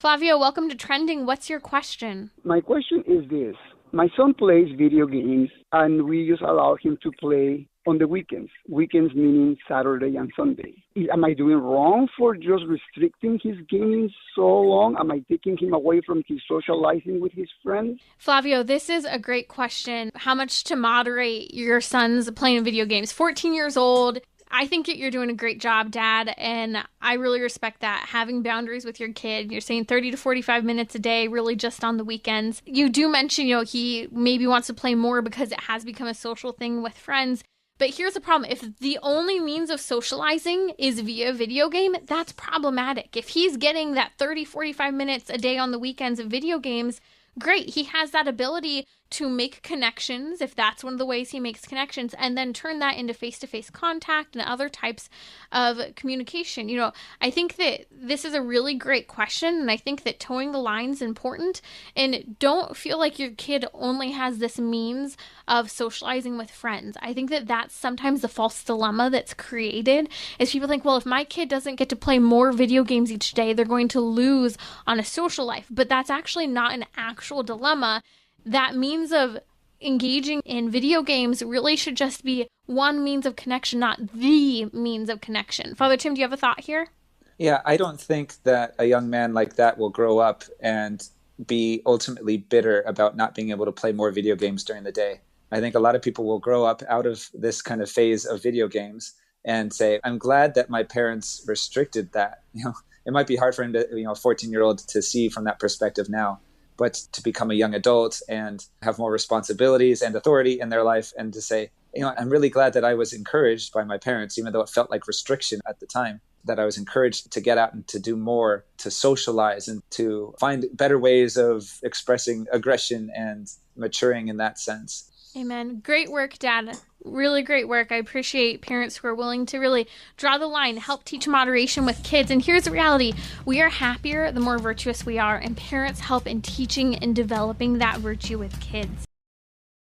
Flavio, welcome to Trending. What's your question? My question is this. My son plays video games and we just allow him to play on the weekends. Weekends meaning Saturday and Sunday. Am I doing wrong for just restricting his gaming so long? Am I taking him away from his socializing with his friends? Flavio, this is a great question. How much to moderate your son's playing video games? 14 years old. I think that you're doing a great job, Dad, and I really respect that. Having boundaries with your kid. You're saying 30 to 45 minutes a day, really just on the weekends. You do mention, he maybe wants to play more because it has become a social thing with friends. But here's the problem. If the only means of socializing is via video game, that's problematic. If he's getting that 30, 45 minutes a day on the weekends of video games, great. He has that ability to make connections, if that's one of the ways he makes connections, and then turn that into face-to-face contact and other types of communication. I think that this is a really great question, and I think that towing the line is important. And don't feel like your kid only has this means of socializing with friends. I think that that's sometimes the false dilemma that's created, is people think, well, if my kid doesn't get to play more video games each day, they're going to lose on a social life. But that's actually not an actual dilemma. That means of engaging in video games really should just be one means of connection, not the means of connection. Father Tim, do you have a thought here? Yeah, I don't think that a young man like that will grow up and be ultimately bitter about not being able to play more video games during the day. I think a lot of people will grow up out of this kind of phase of video games and say, I'm glad that my parents restricted that. It might be hard for him to, a 14-year-old to see from that perspective now. But to become a young adult and have more responsibilities and authority in their life, and to say, I'm really glad that I was encouraged by my parents, even though it felt like restriction at the time, that I was encouraged to get out and to do more, to socialize and to find better ways of expressing aggression and maturing in that sense. Amen. Great work, Dad. Really great work. I appreciate parents who are willing to really draw the line, help teach moderation with kids. And here's the reality. We are happier the more virtuous we are, and parents help in teaching and developing that virtue with kids.